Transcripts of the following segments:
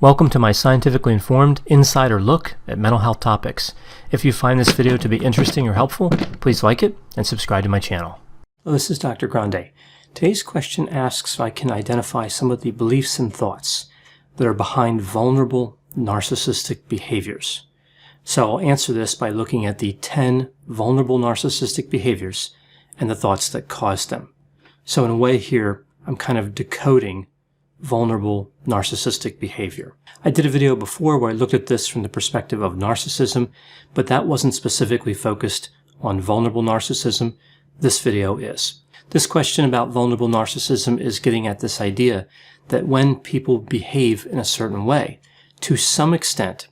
Welcome to my scientifically informed insider look at mental health topics. If you find this video to be interesting or helpful, please like it and subscribe to my channel. Hello, this is Dr. Grande. Today's question asks if I can identify some of the beliefs and thoughts that are behind vulnerable narcissistic behaviors. So I'll answer this by looking at the 10 vulnerable narcissistic behaviors and the thoughts that cause them. So in a way here, I'm kind of decoding vulnerable narcissistic behavior. I did a video before where I looked at this from the perspective of narcissism, but that wasn't specifically focused on vulnerable narcissism. This video is. This question about vulnerable narcissism is getting at this idea that when people behave in a certain way, to some extent,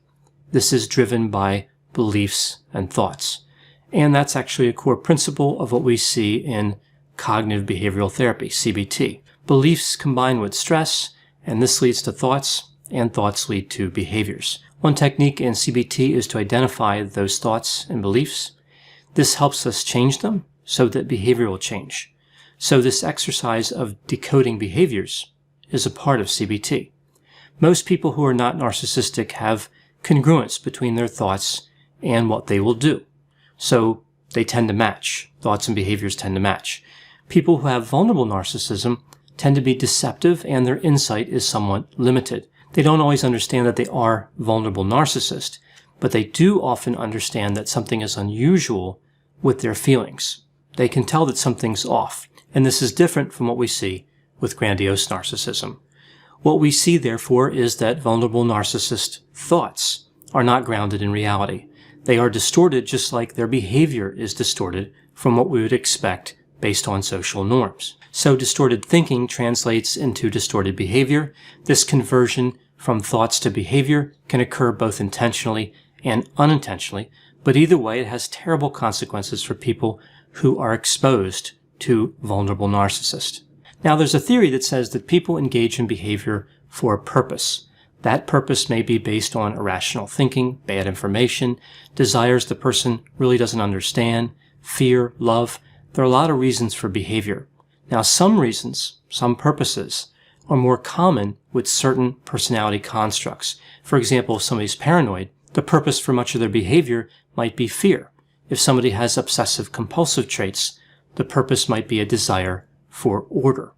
this is driven by beliefs and thoughts. And that's actually a core principle of what we see in cognitive behavioral therapy, CBT. Beliefs combine with stress, and this leads to thoughts, and thoughts lead to behaviors. One technique in CBT is to identify those thoughts and beliefs. This helps us change them so that behavior will change. So this exercise of decoding behaviors is a part of CBT. Most people who are not narcissistic have congruence between their thoughts and what they will do. So they tend to match. Thoughts and behaviors tend to match. People who have vulnerable narcissism tend to be deceptive and their insight is somewhat limited. They don't always understand that they are vulnerable narcissist, but they do often understand that something is unusual with their feelings. They can tell that something's off, and this is different from what we see with grandiose narcissism. What we see, therefore, is that vulnerable narcissist thoughts are not grounded in reality. They are distorted just like their behavior is distorted from what we would expect based on social norms. So distorted thinking translates into distorted behavior. This conversion from thoughts to behavior can occur both intentionally and unintentionally, but either way it has terrible consequences for people who are exposed to vulnerable narcissists. Now there's a theory that says that people engage in behavior for a purpose. That purpose may be based on irrational thinking, bad information, desires the person really doesn't understand, fear, love. There are a lot of reasons for behavior. Now, some reasons, some purposes, are more common with certain personality constructs. For example, if somebody's paranoid, the purpose for much of their behavior might be fear. If somebody has obsessive-compulsive traits, the purpose might be a desire for order.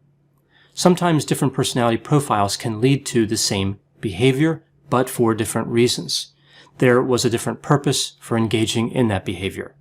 Sometimes different personality profiles can lead to the same behavior, but for different reasons. There was a different purpose for engaging in that behavior.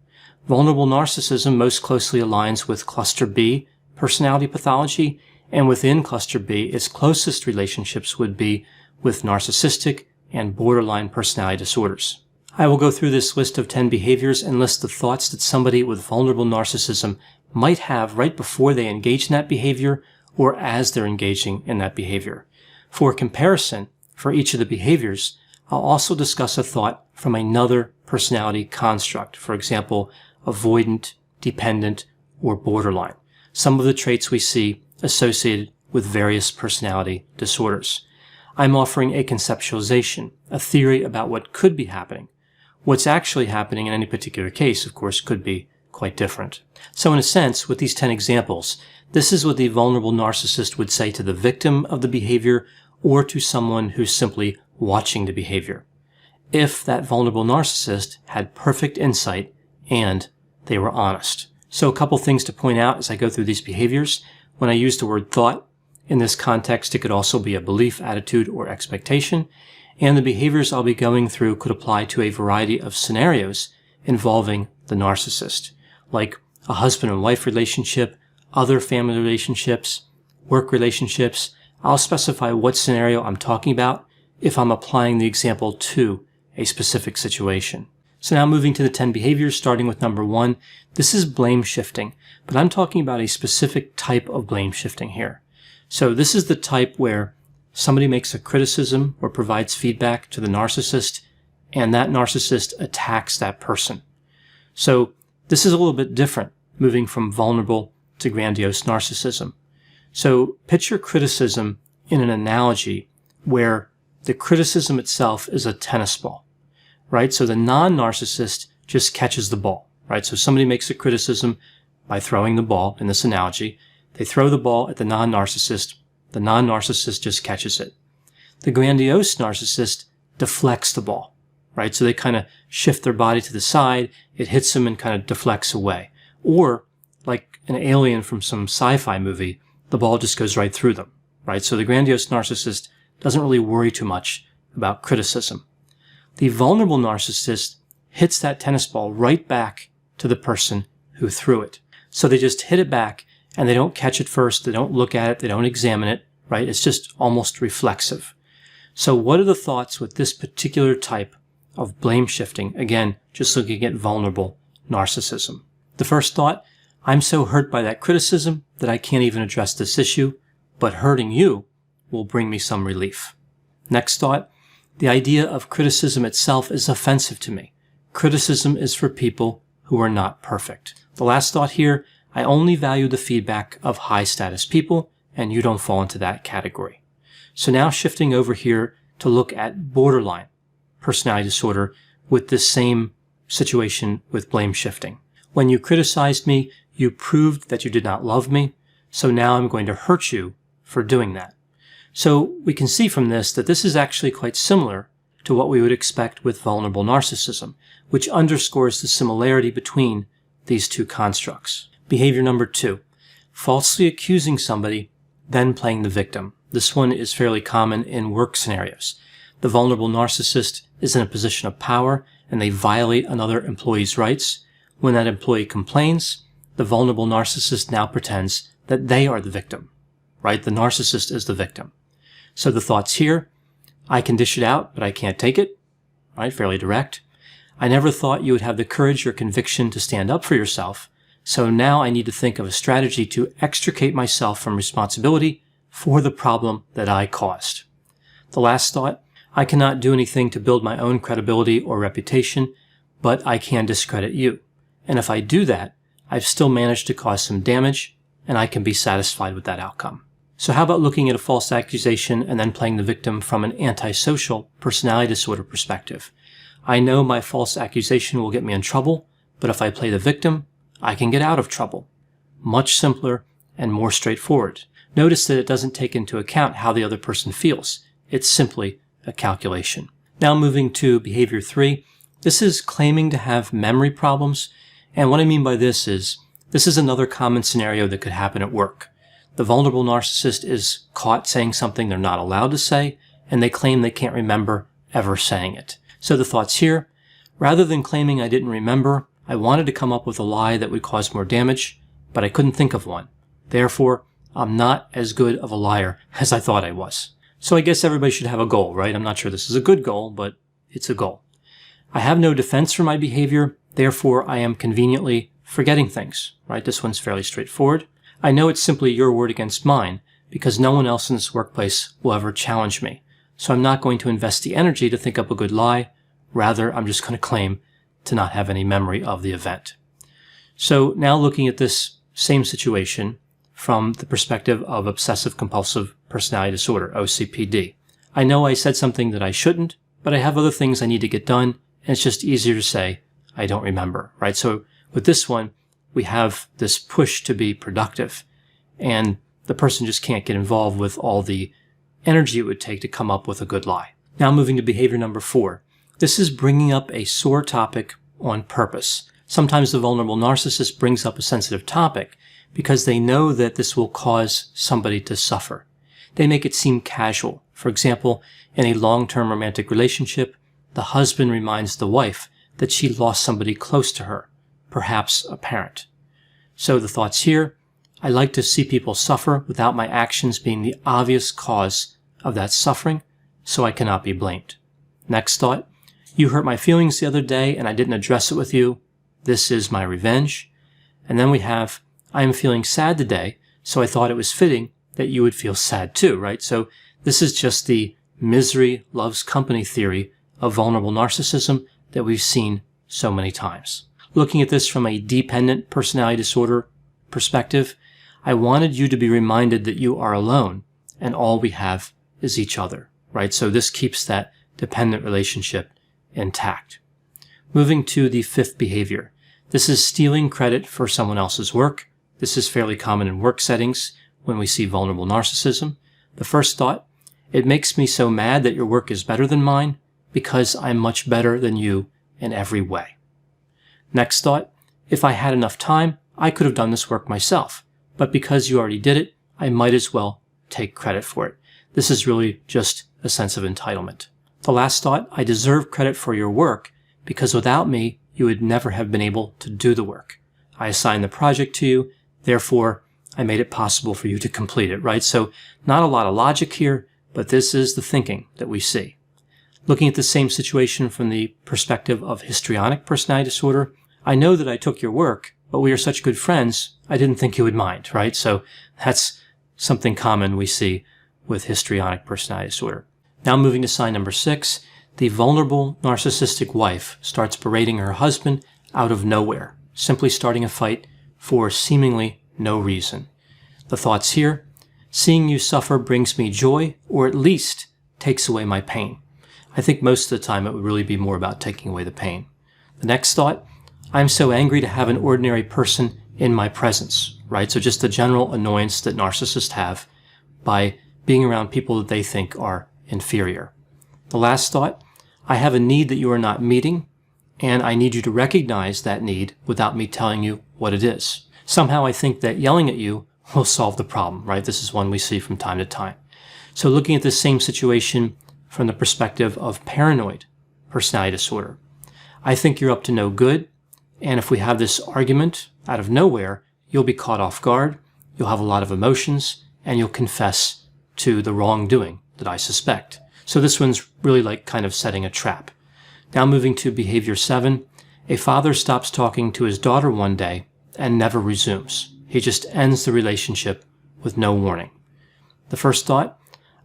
Vulnerable narcissism most closely aligns with cluster B personality pathology, and within cluster B, its closest relationships would be with narcissistic and borderline personality disorders. I will go through this list of 10 behaviors and list the thoughts that somebody with vulnerable narcissism might have right before they engage in that behavior or as they're engaging in that behavior. For comparison, for each of the behaviors, I'll also discuss a thought from another personality construct, for example, avoidant, dependent, or borderline. Some of the traits we see associated with various personality disorders. I'm offering a conceptualization, a theory about what could be happening. What's actually happening in any particular case, of course, could be quite different. So in a sense, with these 10 examples, this is what the vulnerable narcissist would say to the victim of the behavior or to someone who's simply watching the behavior, if that vulnerable narcissist had perfect insight and they were honest. So a couple things to point out as I go through these behaviors. When I use the word thought, in this context, it could also be a belief, attitude, or expectation. And the behaviors I'll be going through could apply to a variety of scenarios involving the narcissist, like a husband and wife relationship, other family relationships, work relationships. I'll specify what scenario I'm talking about if I'm applying the example to a specific situation. So now moving to the 10 behaviors, starting with number 1. This is blame shifting, but I'm talking about a specific type of blame shifting here. So this is the type where somebody makes a criticism or provides feedback to the narcissist, and that narcissist attacks that person. So this is a little bit different, moving from vulnerable to grandiose narcissism. So picture criticism in an analogy where the criticism itself is a tennis ball. Right? So the non-narcissist just catches the ball, right? So somebody makes a criticism by throwing the ball in this analogy. They throw the ball at the non-narcissist. The non-narcissist just catches it. The grandiose narcissist deflects the ball, right? So they kind of shift their body to the side, it hits them and kind of deflects away. Or, like an alien from some sci-fi movie, the ball just goes right through them, right? So the grandiose narcissist doesn't really worry too much about criticism. The vulnerable narcissist hits that tennis ball right back to the person who threw it. So they just hit it back and they don't catch it first, they don't look at it, they don't examine it, right? It's just almost reflexive. So what are the thoughts with this particular type of blame shifting? Again, just looking at vulnerable narcissism. The first thought, I'm so hurt by that criticism that I can't even address this issue, but hurting you will bring me some relief. Next thought, the idea of criticism itself is offensive to me. Criticism is for people who are not perfect. The last thought here, I only value the feedback of high status people, and you don't fall into that category. So now shifting over here to look at borderline personality disorder with this same situation with blame shifting. When you criticized me, you proved that you did not love me, so now I'm going to hurt you for doing that. So we can see from this that this is actually quite similar to what we would expect with vulnerable narcissism, which underscores the similarity between these two constructs. Behavior number 2, falsely accusing somebody, then playing the victim. This one is fairly common in work scenarios. The vulnerable narcissist is in a position of power and they violate another employee's rights. When that employee complains, the vulnerable narcissist now pretends that they are the victim, right? The narcissist is the victim. So the thoughts here, I can dish it out, but I can't take it, right? Fairly direct. I never thought you would have the courage or conviction to stand up for yourself, so now I need to think of a strategy to extricate myself from responsibility for the problem that I caused. The last thought, I cannot do anything to build my own credibility or reputation, but I can discredit you. And if I do that, I've still managed to cause some damage, and I can be satisfied with that outcome. So how about looking at a false accusation and then playing the victim from an antisocial personality disorder perspective? I know my false accusation will get me in trouble, but if I play the victim, I can get out of trouble. Much simpler and more straightforward. Notice that it doesn't take into account how the other person feels. It's simply a calculation. Now moving to behavior 3. This is claiming to have memory problems. And what I mean by this is another common scenario that could happen at work. The vulnerable narcissist is caught saying something they're not allowed to say, and they claim they can't remember ever saying it. So the thoughts here, rather than claiming I didn't remember, I wanted to come up with a lie that would cause more damage, but I couldn't think of one. Therefore, I'm not as good of a liar as I thought I was. So I guess everybody should have a goal, right? I'm not sure this is a good goal, but it's a goal. I have no defense for my behavior, therefore I am conveniently forgetting things, right? This one's fairly straightforward. I know it's simply your word against mine because no one else in this workplace will ever challenge me. So I'm not going to invest the energy to think up a good lie. Rather, I'm just going to claim to not have any memory of the event. So now looking at this same situation from the perspective of obsessive compulsive personality disorder, OCPD. I know I said something that I shouldn't, but I have other things I need to get done, and it's just easier to say, I don't remember, right? So with this one, we have this push to be productive, and the person just can't get involved with all the energy it would take to come up with a good lie. Now moving to behavior number 4. This is bringing up a sore topic on purpose. Sometimes the vulnerable narcissist brings up a sensitive topic because they know that this will cause somebody to suffer. They make it seem casual. For example, in a long-term romantic relationship, the husband reminds the wife that she lost somebody close to her, perhaps a parent. So the thoughts here, I like to see people suffer without my actions being the obvious cause of that suffering, so I cannot be blamed. Next thought, you hurt my feelings the other day and I didn't address it with you. This is my revenge. And then we have, I am feeling sad today, so I thought it was fitting that you would feel sad too, right? So this is just the misery loves company theory of vulnerable narcissism that we've seen so many times. Looking at this from a dependent personality disorder perspective, I wanted you to be reminded that you are alone and all we have is each other, right? So this keeps that dependent relationship intact. Moving to the 5th behavior. This is stealing credit for someone else's work. This is fairly common in work settings when we see vulnerable narcissism. The first thought, It makes me so mad that your work is better than mine because I'm much better than you in every way. Next thought, if I had enough time, I could have done this work myself, but because you already did it, I might as well take credit for it. This is really just a sense of entitlement. The last thought, I deserve credit for your work because without me, you would never have been able to do the work. I assigned the project to you, therefore I made it possible for you to complete it, right? So not a lot of logic here, but this is the thinking that we see. Looking at the same situation from the perspective of histrionic personality disorder, I know that I took your work, but we are such good friends, I didn't think you would mind, right? So that's something common we see with histrionic personality disorder. Now moving to sign number 6, the vulnerable narcissistic wife starts berating her husband out of nowhere, simply starting a fight for seemingly no reason. The thoughts here, seeing you suffer brings me joy, or at least takes away my pain. I think most of the time it would really be more about taking away the pain. The next thought, I'm so angry to have an ordinary person in my presence, right? So just the general annoyance that narcissists have by being around people that they think are inferior. The last thought, I have a need that you are not meeting, and I need you to recognize that need without me telling you what it is. Somehow I think that yelling at you will solve the problem, right? This is one we see from time to time. So looking at the same situation from the perspective of paranoid personality disorder, I think you're up to no good, and if we have this argument out of nowhere, you'll be caught off guard, you'll have a lot of emotions, and you'll confess to the wrongdoing that I suspect. So this one's really like kind of setting a trap. Now moving to behavior 7, a father stops talking to his daughter one day and never resumes. He just ends the relationship with no warning. The first thought,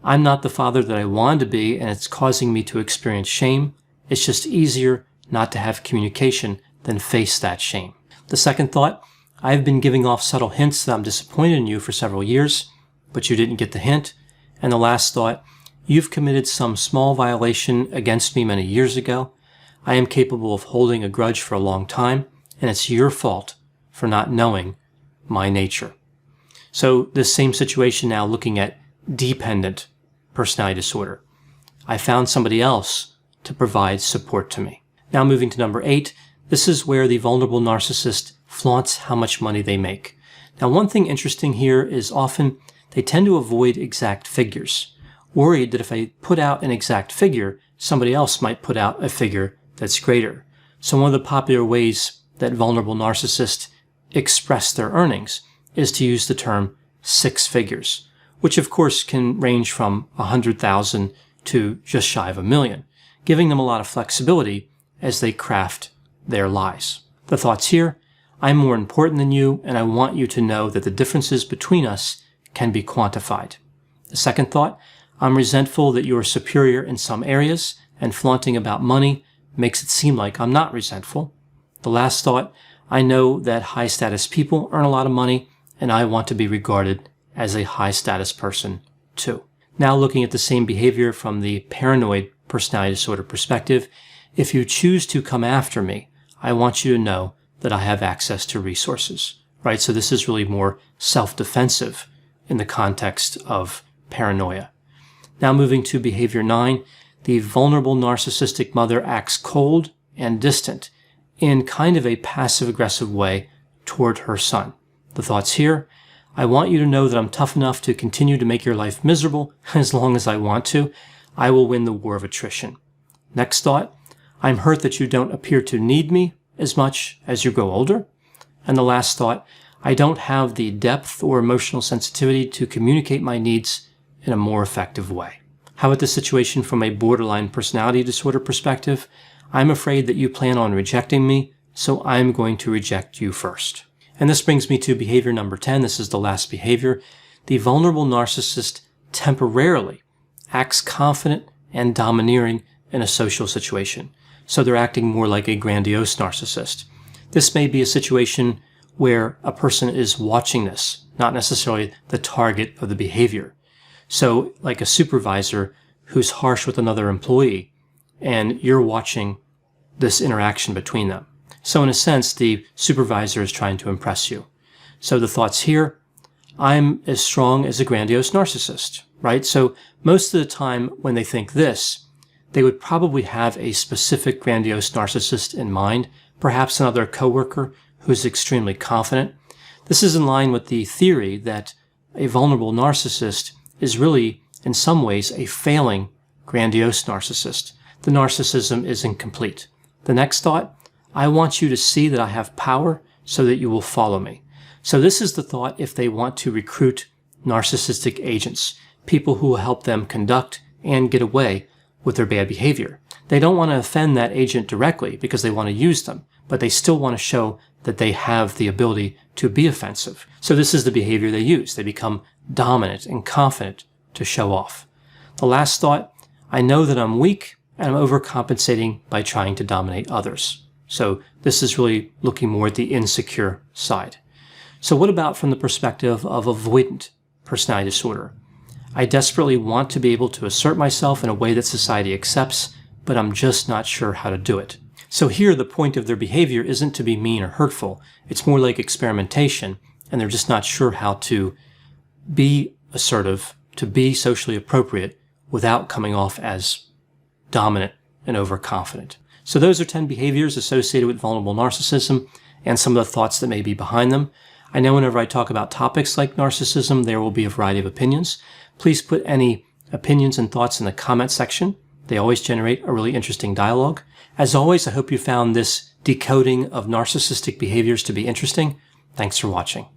I'm not the father that I wanted to be, and it's causing me to experience shame. It's just easier not to have communication than face that shame. The second thought, I've been giving off subtle hints that I'm disappointed in you for several years, but you didn't get the hint. And the last thought, you've committed some small violation against me many years ago. I am capable of holding a grudge for a long time, and it's your fault for not knowing my nature. So this same situation now looking at dependent personality disorder. I found somebody else to provide support to me. Now moving to number 8, this is where the vulnerable narcissist flaunts how much money they make. Now one thing interesting here is often they tend to avoid exact figures, worried that if they put out an exact figure, somebody else might put out a figure that's greater. So one of the popular ways that vulnerable narcissists express their earnings is to use the term 6 figures, which of course can range from 100,000 to just shy of $1 million, giving them a lot of flexibility as they craft their lies. The thoughts here, I'm more important than you, and I want you to know that the differences between us can be quantified. The second thought, I'm resentful that you are superior in some areas, and flaunting about money makes it seem like I'm not resentful. The last thought, I know that high status people earn a lot of money, and I want to be regarded as a high status person too. Now looking at the same behavior from the paranoid personality disorder perspective, if you choose to come after me, I want you to know that I have access to resources, right? So this is really more self-defensive in the context of paranoia. Now moving to behavior 9, the vulnerable narcissistic mother acts cold and distant in kind of a passive-aggressive way toward her son. The thoughts here, I want you to know that I'm tough enough to continue to make your life miserable as long as I want to. I will win the war of attrition. Next thought, I'm hurt that you don't appear to need me as much as you grow older. And the last thought, I don't have the depth or emotional sensitivity to communicate my needs in a more effective way. How about the situation from a borderline personality disorder perspective? I'm afraid that you plan on rejecting me, so I'm going to reject you first. And this brings me to behavior number 10. This is the last behavior. The vulnerable narcissist temporarily acts confident and domineering in a social situation. So they're acting more like a grandiose narcissist. This may be a situation where a person is watching this, not necessarily the target of the behavior. So like a supervisor who's harsh with another employee, and you're watching this interaction between them. So in a sense, the supervisor is trying to impress you. So the thoughts here, I'm as strong as a grandiose narcissist, right? So most of the time when they think this, they would probably have a specific grandiose narcissist in mind, perhaps another coworker who's extremely confident. This is in line with the theory that a vulnerable narcissist is really, in some ways, a failing grandiose narcissist. The narcissism is incomplete. The next thought, I want you to see that I have power so that you will follow me. So this is the thought if they want to recruit narcissistic agents, people who will help them conduct and get away with their bad behavior. They don't want to offend that agent directly because they want to use them, but they still want to show that they have the ability to be offensive. So this is the behavior they use. They become dominant and confident to show off. The last thought, I know that I'm weak and I'm overcompensating by trying to dominate others. So this is really looking more at the insecure side. So what about from the perspective of avoidant personality disorder? I desperately want to be able to assert myself in a way that society accepts, but I'm just not sure how to do it. So here the point of their behavior isn't to be mean or hurtful. It's more like experimentation, and they're just not sure how to be assertive, to be socially appropriate without coming off as dominant and overconfident. So those are 10 behaviors associated with vulnerable narcissism and some of the thoughts that may be behind them. I know whenever I talk about topics like narcissism, there will be a variety of opinions. Please put any opinions and thoughts in the comment section. They always generate a really interesting dialogue. As always, I hope you found this decoding of narcissistic behaviors to be interesting. Thanks for watching.